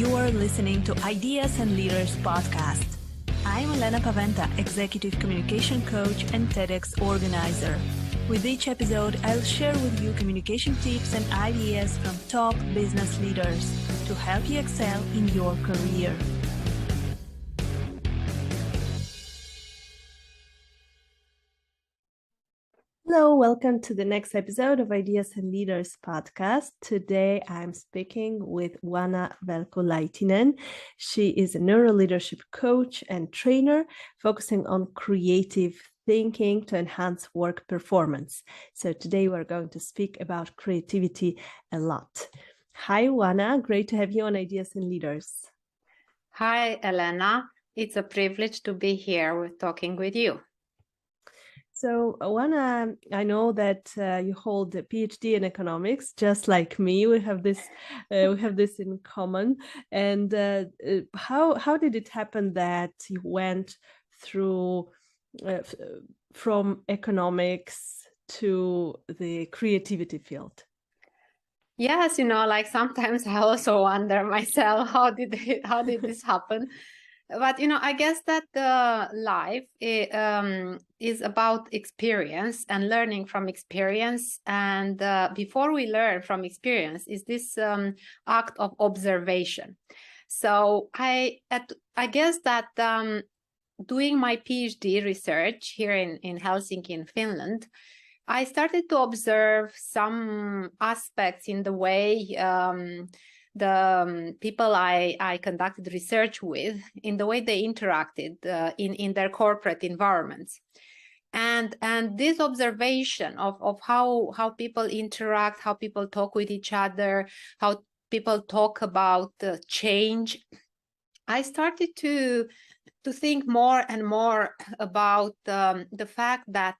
You are listening to Ideas and Leaders podcast. I'm Elena Paweta, Executive Communication Coach and TEDx organizer. With each episode, I'll share with you communication tips and ideas from top business leaders to help you excel in your career. Hello, welcome to the next episode of Ideas and Leaders podcast. Today I'm speaking with Oana Velcu-Laitinen. She is a NeuroLeadership coach and trainer focusing on creative thinking to enhance work performance. So today we're going to speak about creativity a lot. Hi, Oana. Great to have you on Ideas and Leaders. Hi, Elena. It's a privilege to be here talking with you. So, Oana, I know that you hold a PhD in economics, just like me. We have this in common. And how did it happen that you went through from economics to the creativity field? Yes, like sometimes I also wonder myself, how did this happen? But I guess that life is about experience and learning from experience. And before we learn from experience, is this act of observation. So I guess that doing my PhD research here in Helsinki, in Finland, I started to observe some aspects in the way the people I conducted research with, in the way they interacted in their corporate environments. And this observation of how people interact, how people talk with each other, how people talk about change, I started to think more and more about the fact that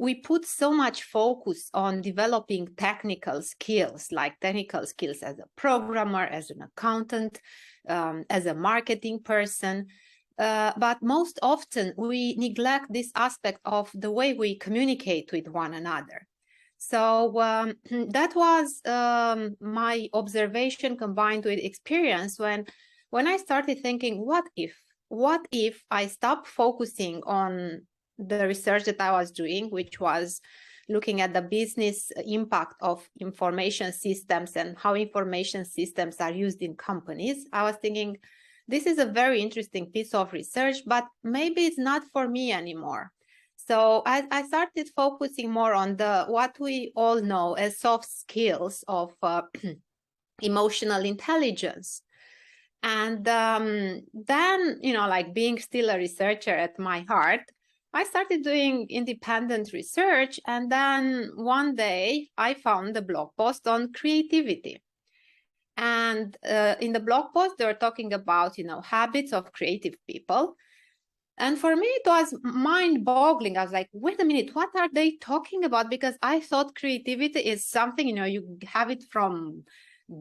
we put so much focus on developing technical skills as a programmer, as an accountant, as a marketing person. But most often we neglect this aspect of the way we communicate with one another. So that was my observation combined with experience when I started thinking, what if I stop focusing on the research that I was doing, which was looking at the business impact of information systems and how information systems are used in companies. I was thinking, this is a very interesting piece of research, but maybe it's not for me anymore. So I started focusing more on what we all know as soft skills of emotional intelligence. And then, like being still a researcher at my heart, I started doing independent research, and then one day I found a blog post on creativity. And in the blog post, they were talking about, habits of creative people. And for me, it was mind-boggling. I was like, wait a minute, what are they talking about? Because I thought creativity is something, you have it from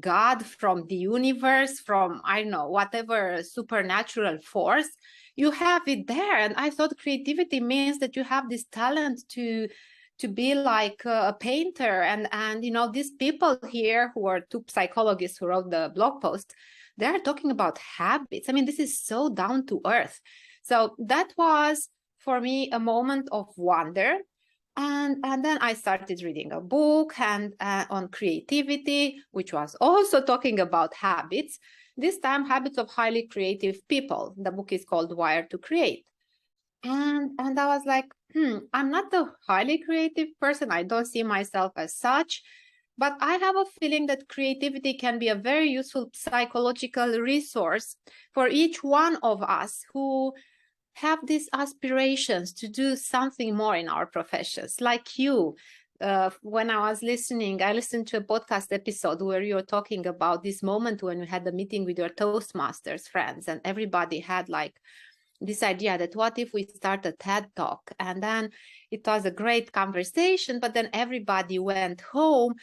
God, from the universe, from, I don't know, whatever supernatural force. You have it there. And I thought creativity means that you have this talent to be like a painter. And these people here who are two psychologists who wrote the blog post, they're talking about habits. I mean, this is so down to earth. So that was for me a moment of wonder. And then I started reading a book on creativity, which was also talking about habits. This time, habits of highly creative people. The book is called Wired to Create. And I was like, I'm not a highly creative person. I don't see myself as such. But I have a feeling that creativity can be a very useful psychological resource for each one of us who have these aspirations to do something more in our professions, like you. When I was listening, I listened to a podcast episode where you were talking about this moment when you had a meeting with your Toastmasters friends, and everybody had like this idea that what if we start a TED Talk? And then it was a great conversation, but then everybody went home,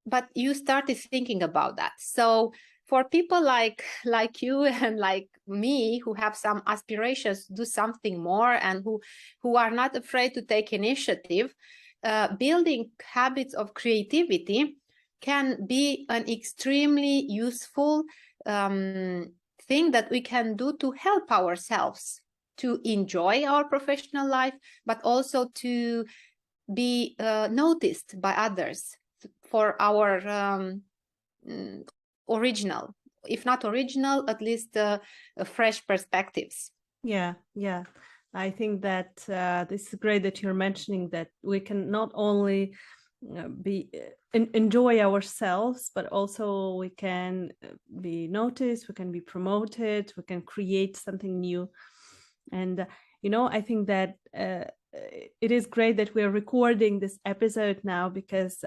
but you started thinking about that. So for people like you and like me, who have some aspirations to do something more and who are not afraid to take initiative, building habits of creativity can be an extremely useful thing that we can do to help ourselves to enjoy our professional life, but also to be noticed by others for our original, if not original, at least fresh perspectives. Yeah. I think that this is great that you're mentioning that we can not only enjoy ourselves, but also we can be noticed, we can be promoted, we can create something new. And I think that it is great that we're recording this episode now, because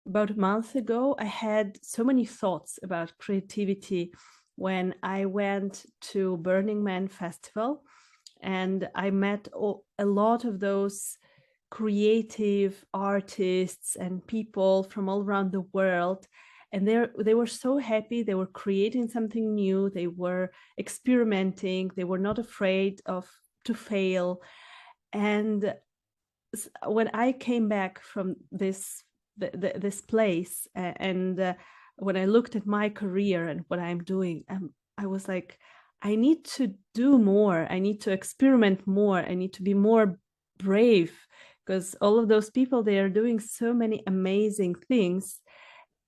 about a month ago, I had so many thoughts about creativity when I went to Burning Man Festival, and I met a lot of those creative artists and people from all around the world. And they were so happy. They were creating something new. They were experimenting. They were not afraid to fail. And when I came back from this place, and when I looked at my career and what I'm doing, I was like, I need to do more. I need to experiment more. I need to be more brave, because all of those people, they are doing so many amazing things.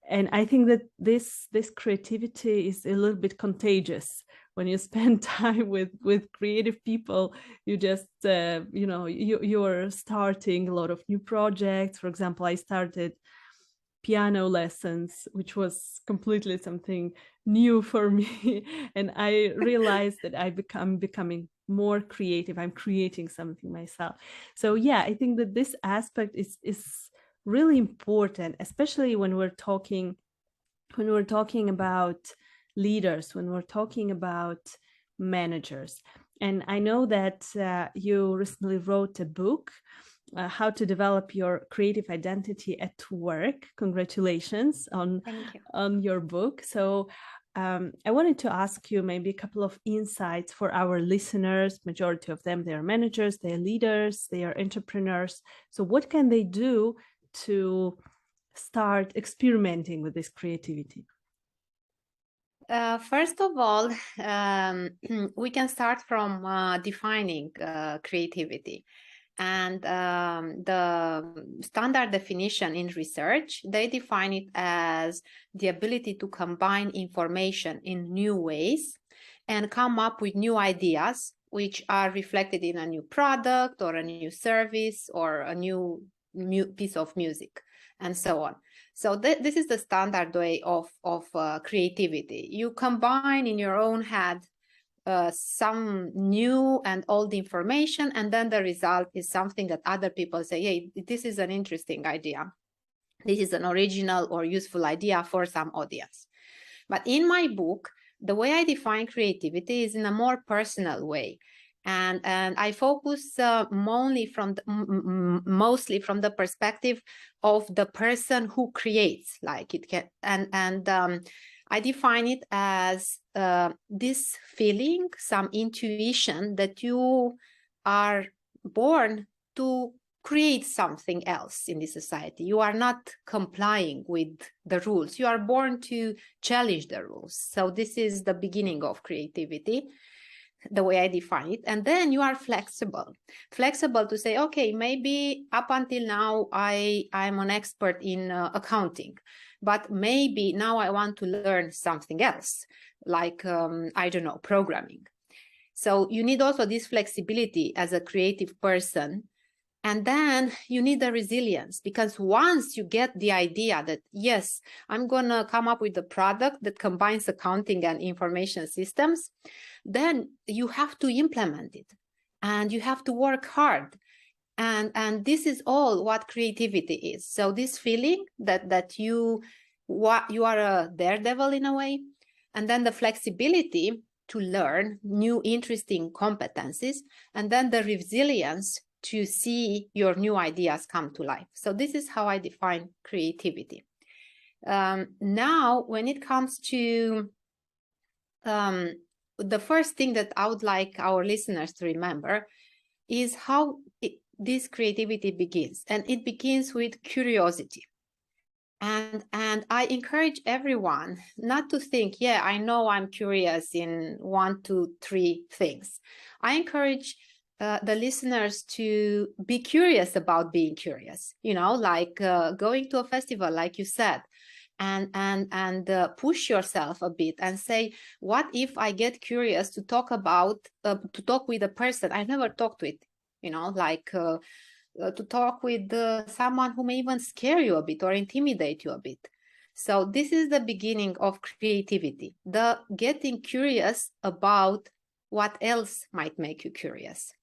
And I think that this creativity is a little bit contagious. When you spend time with creative people, you just you're starting a lot of new projects. For example, I started piano lessons, which was completely something new for me. And I realized that I'm becoming more creative. I'm creating something myself. So yeah, I think that this aspect is really important, especially when we're talking about leaders, when we're talking about managers. And I know that you recently wrote a book, How to Develop Your Creative Identity at Work. Congratulations on your book. So I wanted to ask you maybe a couple of insights for our listeners. Majority of them, they are managers, they are leaders, they are entrepreneurs. So what can they do to start experimenting with this creativity? First of all, we can start from defining creativity. And the standard definition in research, they define it as the ability to combine information in new ways and come up with new ideas, which are reflected in a new product or a new service or a new piece of music, and so on. So this is the standard way of creativity. You combine in your own head some new and old information, and then the result is something that other people say, hey, this is an interesting idea. This is an original or useful idea for some audience. But in my book, the way I define creativity is in a more personal way. And I focus mostly from the perspective of the person who creates, like it can, I define it as this feeling, some intuition that you are born to create something else in this society. You are not complying with the rules. You are born to challenge the rules. So this is the beginning of creativity, the way I define it. And then you are flexible to say, okay, maybe up until now, I'm an expert in accounting, but maybe now I want to learn something else, like, I don't know, programming. So you need also this flexibility as a creative person. And then you need the resilience, because once you get the idea that, yes, I'm going to come up with a product that combines accounting and information systems, then you have to implement it and you have to work hard. And this is all what creativity is. So this feeling that you are a daredevil in a way, and then the flexibility to learn new interesting competencies, and then the resilience to see your new ideas come to life. So this is how I define creativity. Now, when it comes to the first thing that I would like our listeners to remember is how this creativity begins. And it begins with curiosity. And I encourage everyone not to think, yeah, I know I'm curious in 1, 2, 3 things. I encourage the listeners to be curious about being curious, like going to a festival, like you said, and push yourself a bit and say, what if I get curious to talk with a person I've never talked with, to talk with someone who may even scare you a bit or intimidate you a bit. So this is the beginning of creativity, the getting curious about what else might make you curious.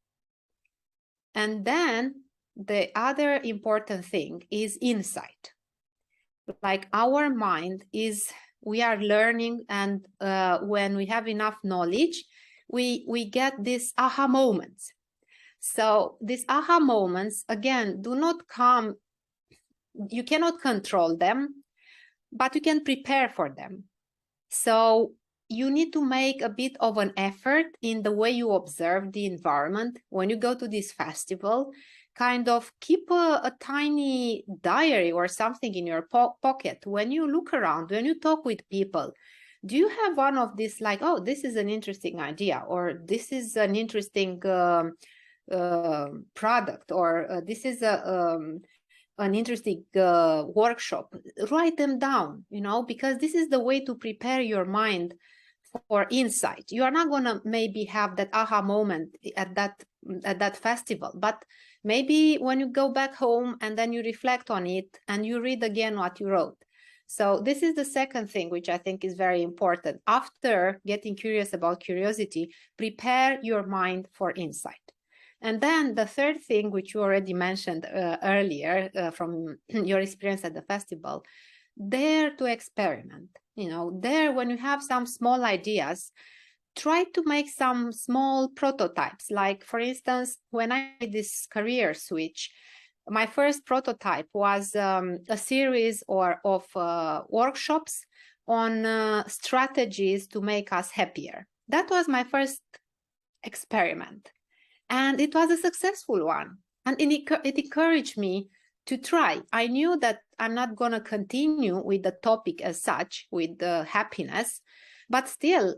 And then the other important thing is insight. Like our mind we are learning, and when we have enough knowledge, we get these aha moments. So these aha moments, again, do not come, you cannot control them, but you can prepare for them. So you need to make a bit of an effort in the way you observe the environment. When you go to this festival, kind of keep a tiny diary or something in your pocket. When you look around, when you talk with people, do you have one of these, like, oh, this is an interesting idea, or this is an interesting product, or this is an interesting workshop? Write them down, because this is the way to prepare your mind for insight. You are not going to maybe have that aha moment at that festival, but maybe when you go back home and then you reflect on it and you read again what you wrote. So this is the second thing, which I think is very important. After getting curious about curiosity, prepare your mind for insight. And then the third thing, which you already mentioned earlier from your experience at the festival, dare to experiment. There, when you have some small ideas, try to make some small prototypes. Like, for instance, when I did this career switch, my first prototype was a series of workshops on strategies to make us happier. That was my first experiment. And it was a successful one. And it encouraged me to try. I knew that I'm not going to continue with the topic as such, with the happiness, but still,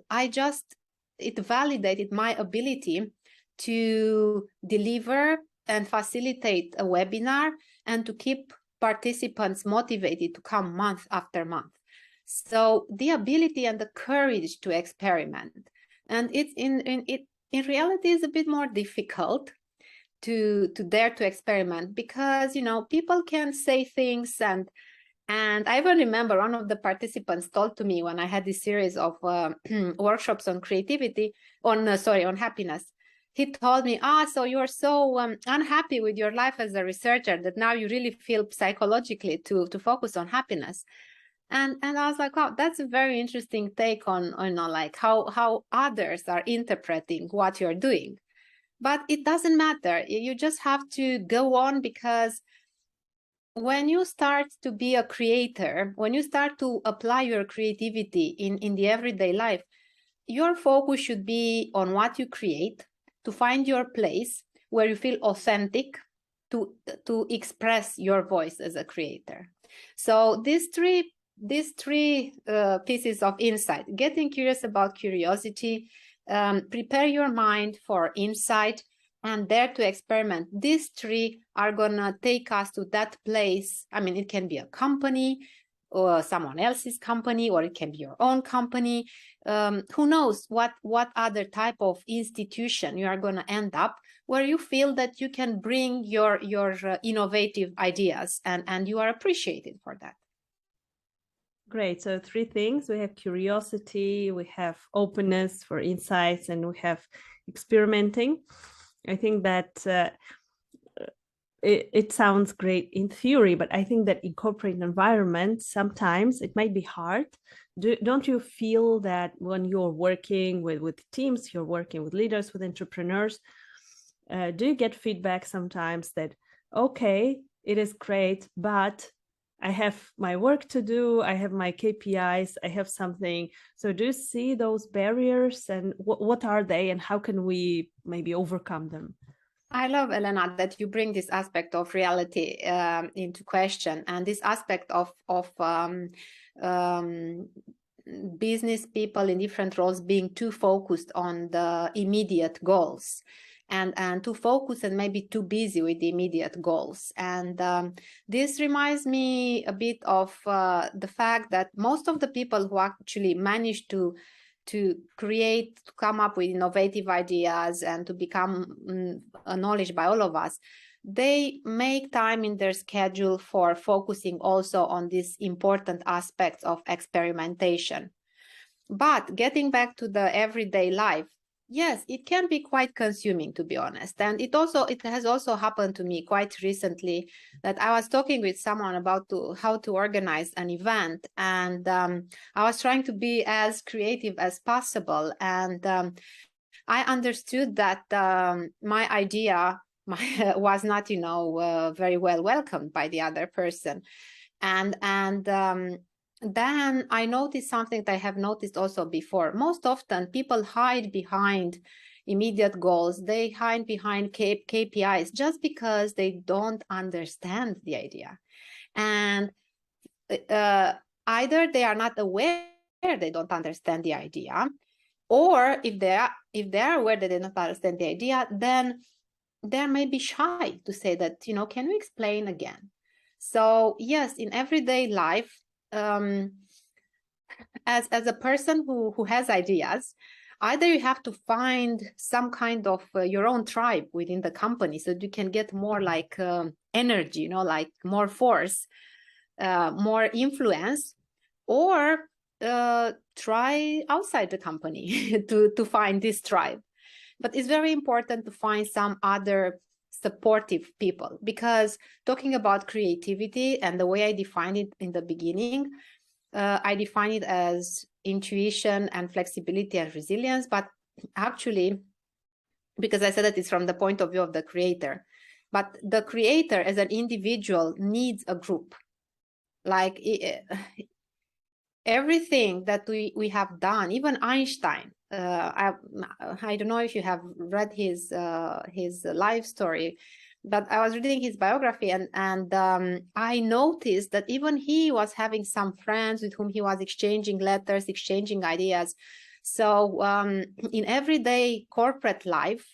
it validated my ability to deliver and facilitate a webinar and to keep participants motivated to come month after month. So the ability and the courage to experiment. And in reality, it's a bit more difficult to dare to experiment, because people can say things, and I even remember one of the participants told to me when I had this series of workshops on creativity, on happiness. He told me, so you're so unhappy with your life as a researcher that now you really feel psychologically to focus on happiness. And I was like, wow, that's a very interesting take on like how others are interpreting what you're doing. But it doesn't matter. You just have to go on, because when you start to be a creator, when you start to apply your creativity in the everyday life, your focus should be on what you create, to find your place where you feel authentic, to express your voice as a creator. So these three pieces of insight: getting curious about curiosity, prepare your mind for insight, and dare to experiment. These three are gonna take us to that place. I mean, it can be a company or someone else's company, or it can be your own company. Who knows what other type of institution you are gonna end up, where you feel that you can bring your innovative ideas, and you are appreciated for that. Great. So 3 things: we have curiosity, we have openness for insights, and we have experimenting. I think that it sounds great in theory, but I think that in corporate environments, sometimes it might be hard. Don't you feel that when you're working with teams, you're working with leaders, with entrepreneurs, do you get feedback sometimes that, okay, it is great, but I have my work to do, I have my KPIs, I have something. So do you see those barriers, and what are they, and how can we maybe overcome them? I love, Elena, that you bring this aspect of reality into question, and this aspect of business people in different roles being too focused on the immediate goals, and too focused and maybe too busy with the immediate goals. And this reminds me a bit of the fact that most of the people who actually manage to create, to come up with innovative ideas and to become acknowledged by all of us, they make time in their schedule for focusing also on these important aspects of experimentation. But getting back to the everyday life, yes, it can be quite consuming, to be honest. And it has also happened to me quite recently that I was talking with someone about how to organize an event, and I was trying to be as creative as possible. And I understood that my idea was not, very well welcomed by the other person. And then I noticed something that I have noticed also before. Most often people hide behind immediate goals. They hide behind KPIs just because they don't understand the idea. And either they are not aware they don't understand the idea, or if they are aware that they don't understand the idea, then they're maybe shy to say that, can we explain again? So yes, in everyday life, as a person who has ideas, either you have to find some kind of your own tribe within the company so that you can get more like energy, like more force, more influence, or try outside the company to find this tribe. But it's very important to find some other supportive people, because talking about creativity and the way I defined it in the beginning, I define it as intuition and flexibility and resilience. But actually, because I said that it's from the point of view of the creator, but the creator as an individual needs a group. Like everything that we have done, even Einstein, I don't know if you have read his life story, but I was reading his biography, and I noticed that even he was having some friends with whom he was exchanging letters, exchanging ideas. So in everyday corporate life,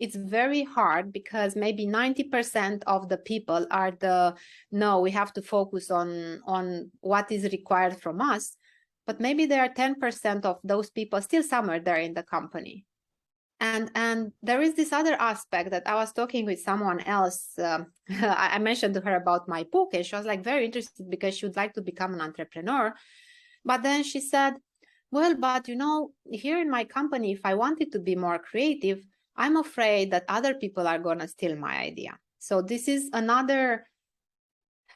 it's very hard, because maybe 90% of the people are no, we have to focus on what is required from us. But maybe there are 10% of those people still somewhere there in the company. And there is this other aspect that I was talking with someone else. I mentioned to her about my book, and she was like very interested because she would like to become an entrepreneur. But then she said, well, but here in my company, if I wanted to be more creative, I'm afraid that other people are going to steal my idea. So this is another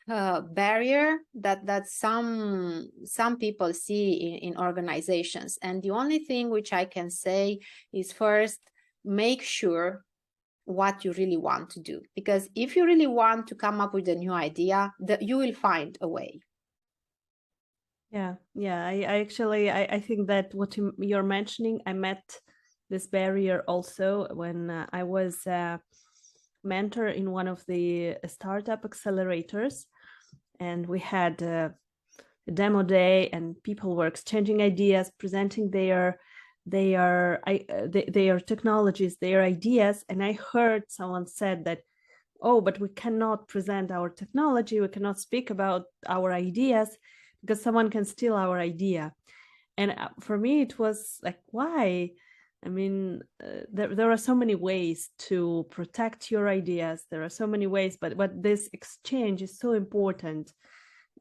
barrier that some people see in organizations. And the only thing which I can say is, first, make sure what you really want to do. Because if you really want to come up with a new idea, you will find a way. Yeah. I think that what you're mentioning, I met this barrier also when I was a mentor in one of the startup accelerators, and we had a demo day, and people were exchanging ideas, presenting their technologies, their ideas. And I heard someone said that, oh, but we cannot present our technology, we cannot speak about our ideas because someone can steal our idea. And for me, it was like, why? I mean, there are so many ways to protect your ideas. There are so many ways, but this exchange is so important.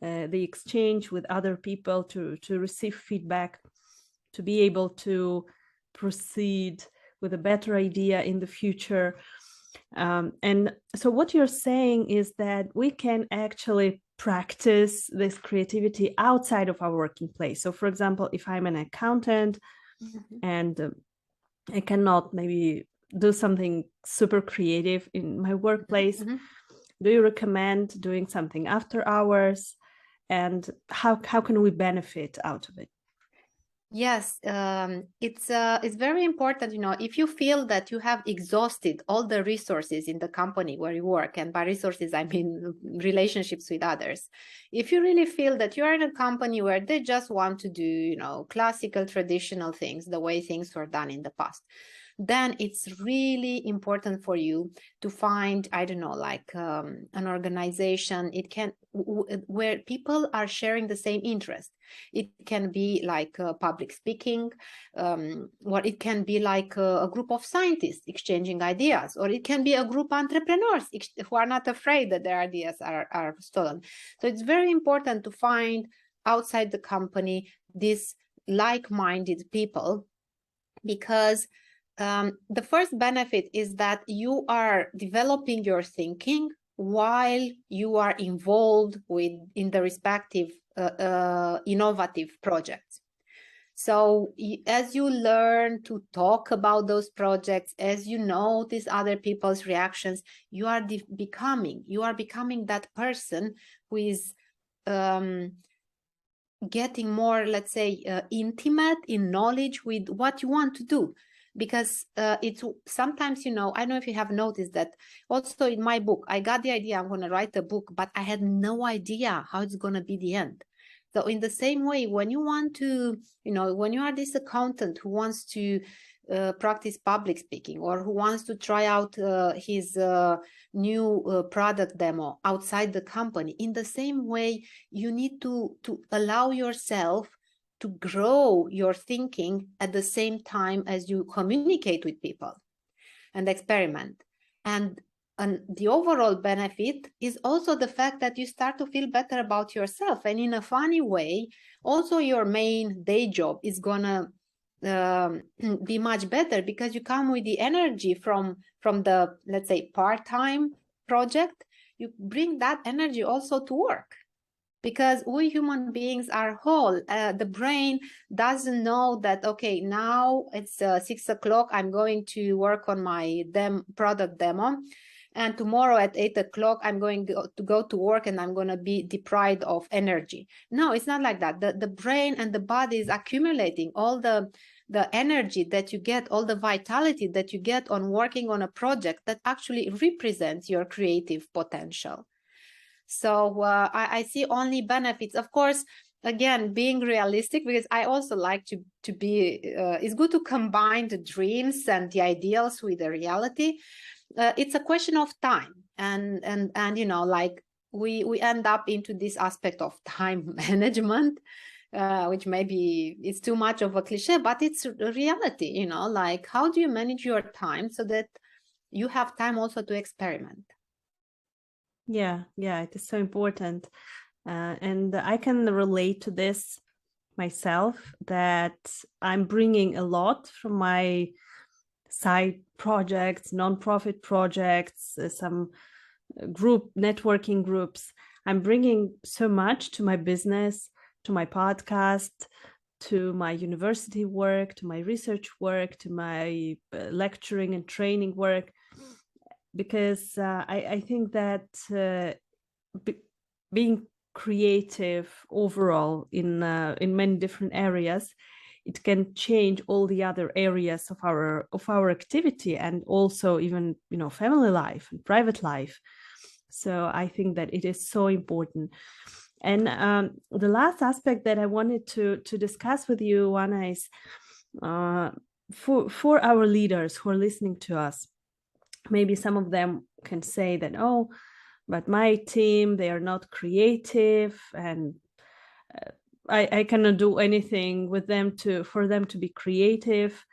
The exchange with other people to receive feedback, to be able to proceed with a better idea in the future. And so what you're saying is that we can actually practice this creativity outside of our working place. So, for example, if I'm an accountant and I cannot maybe do something super creative in my workplace, do you recommend doing something after hours? And how can we benefit out of it? Yes, it's very important, if you feel that you have exhausted all the resources in the company where you work, and by resources, I mean relationships with others. If you really feel that you're in a company where they just want to do, classical, traditional things, the way things were done in the past, then it's really important for you to find, I don't know, like an organization, where people are sharing the same interest. It can be like public speaking, or it can be like a group of scientists exchanging ideas, or it can be a group of entrepreneurs who are not afraid that their ideas are stolen. So it's very important to find outside the company these like-minded people, because the first benefit is that you are developing your thinking while you are involved in the respective innovative projects. So as you learn to talk about those projects, as you notice other people's reactions, you are becoming that person who is getting more, let's say, intimate in knowledge with what you want to do. Because it's sometimes, I don't know if you have noticed that also in my book, I got the idea I'm going to write a book, but I had no idea how it's going to be the end. So in the same way, when you want to, when you are this accountant who wants to practice public speaking, or who wants to try out his new product demo outside the company, in the same way, you need to allow yourself to grow your thinking at the same time as you communicate with people and experiment. And the overall benefit is also the fact that you start to feel better about yourself. And in a funny way, also your main day job is gonna be much better, because you come with the energy from the, let's say, part-time project. You bring that energy also to work, because we human beings are whole. The brain doesn't know that, okay, now it's 6 o'clock, I'm going to work on my product demo, and tomorrow at 8 o'clock I'm going to go to work and I'm going to be deprived of energy. No, it's not like that. The brain and the body is accumulating all the energy that you get, all the vitality that you get on working on a project that actually represents your creative potential. So I see only benefits. Of course, again, being realistic, because I also like to be, it's good to combine the dreams and the ideals with the reality. It's a question of time. And like we end up into this aspect of time management, which maybe is too much of a cliche, but it's a reality, like how do you manage your time so that you have time also to experiment? Yeah, it is so important. And I can relate to this myself, that I'm bringing a lot from my side projects, nonprofit projects, some group networking groups. I'm bringing so much to my business, to my podcast, to my university work, to my research work, to my lecturing and training work, because I think that being creative overall in many different areas, it can change all the other areas of our activity, and also even family life and private life. So I think that it is so important. And the last aspect that I wanted to discuss with you, Oana, is for our leaders who are listening to us. Maybe some of them can say that, oh, but my team, they are not creative, and I cannot do anything with them for them to be creative.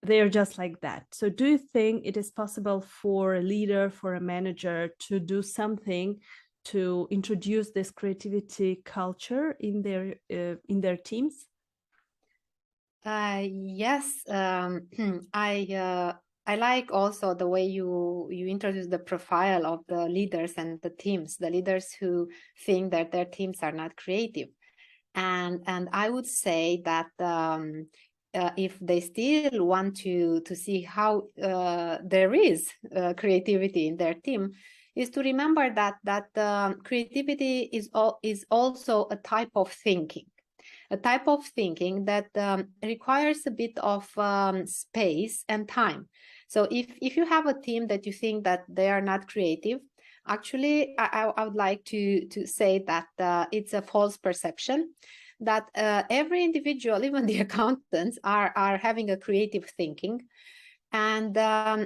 They are just like that. So do you think it is possible for a leader, for a manager, to do something to introduce this creativity culture in their teams? Yes, I like also the way you introduce the profile of the leaders and the teams, the leaders who think that their teams are not creative. And I would say that if they still want to see how there is creativity in their team, is to remember that creativity is also a type of thinking. a type of thinking that requires a bit of space and time. So if you have a team that you think that they are not creative, actually, I would like to say that it's a false perception, that every individual, even the accountants, are having a creative thinking, and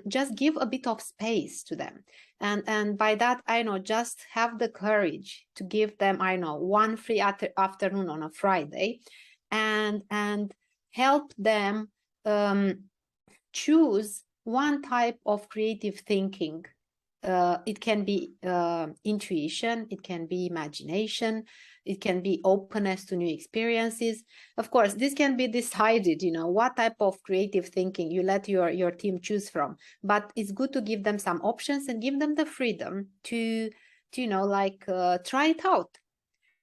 just give a bit of space to them. And by that, I know, just have the courage to give them, I know, one free afternoon on a Friday, and help them choose one type of creative thinking. It can be intuition, it can be imagination, it can be openness to new experiences. Of course, this can be decided, what type of creative thinking you let your team choose from. But it's good to give them some options and give them the freedom to try it out.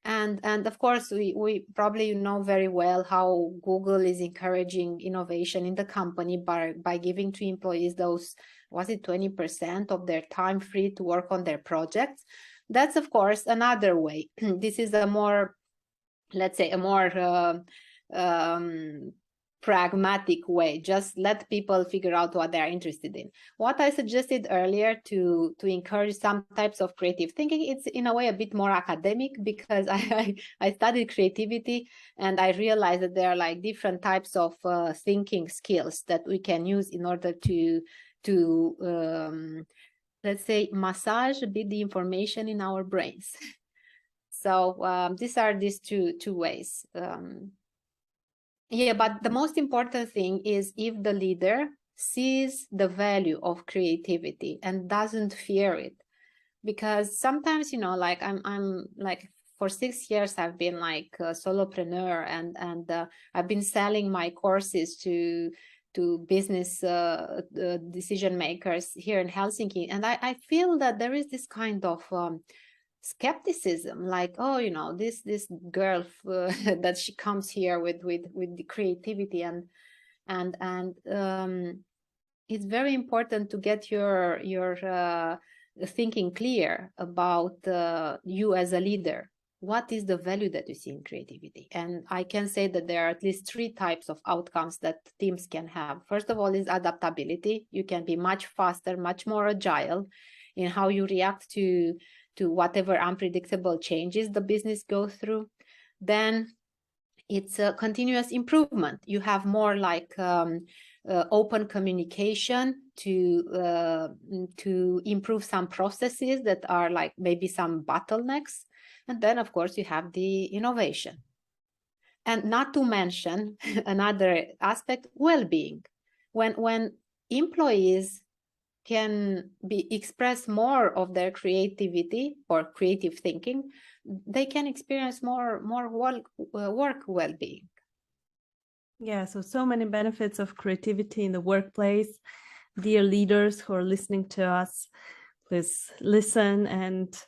And of course, we probably know very well how Google is encouraging innovation in the company by giving to employees those, was it 20% of their time free to work on their projects? That's, of course, another way. This is a more, let's say, a more pragmatic way. Just let people figure out what they're interested in. What I suggested earlier to encourage some types of creative thinking, it's in a way a bit more academic, because I studied creativity, and I realized that there are like different types of thinking skills that we can use in order to let's say, massage a bit the information in our brains. So these are these two ways. Yeah, but the most important thing is if the leader sees the value of creativity and doesn't fear it. Because sometimes, like I'm like, for 6 years I've been like a solopreneur, and I've been selling my courses to business decision makers here in Helsinki, and I feel that there is this kind of skepticism, like, oh, this girl that she comes here with the creativity, and it's very important to get your thinking clear about you as a leader. What is the value that you see in creativity? And I can say that there are at least 3 types of outcomes that teams can have. First of all is adaptability. You can be much faster, much more agile in how you react to whatever unpredictable changes the business goes through. Then it's a continuous improvement. You have more like open communication to improve some processes that are like maybe some bottlenecks. And then, of course, you have the innovation. And not to mention another aspect, well-being. When employees can express more of their creativity or creative thinking, they can experience more work well-being. Yeah, so many benefits of creativity in the workplace. Dear leaders who are listening to us, please listen and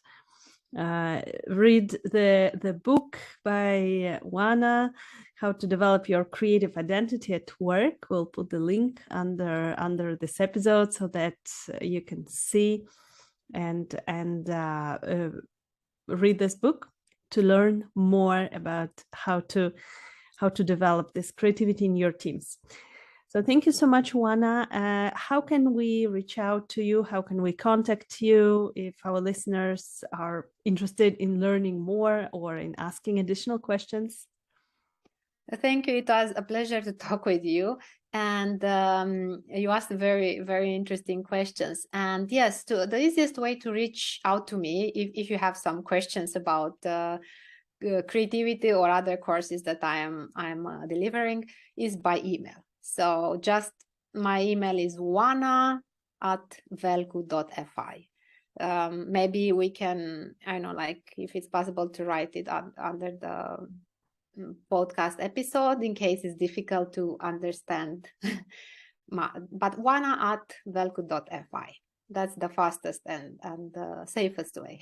read the book by Oana, How to Develop Your Creative Identity at Work. We'll put the link under this episode so that you can see and read this book to learn more about how to develop this creativity in your teams. So thank you so much, Oana. How can we reach out to you? How can we contact you if our listeners are interested in learning more or in asking additional questions? Thank you. It was a pleasure to talk with you. And you asked very, very interesting questions. And yes, the easiest way to reach out to me, if you have some questions about creativity or other courses that I'm delivering, is by email. So just my email is oana@velcu.fi. Maybe we can, I don't know, like if it's possible to write it under the podcast episode in case it's difficult to understand. But oana@velcu.fi. That's the fastest and the safest way.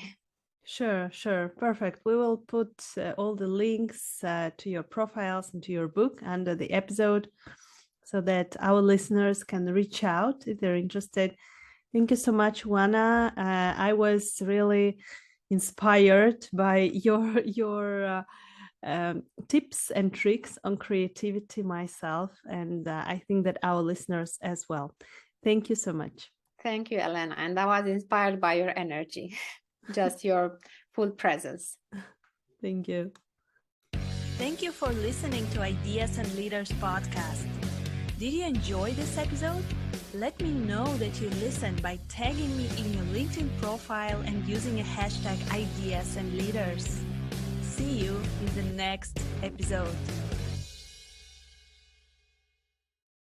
Sure. Perfect. We will put all the links to your profiles and to your book under the episode so that our listeners can reach out if they're interested. Thank you so much, Oana. I was really inspired by your tips and tricks on creativity myself, and I think that our listeners as well. Thank you so much. Thank you, Elena. And I was inspired by your energy, just your full presence. Thank you. Thank you for listening to Ideas and Leaders podcast. Did you enjoy this episode? Let me know that you listened by tagging me in your LinkedIn profile and using a hashtag Ideas and Leaders. See you in the next episode.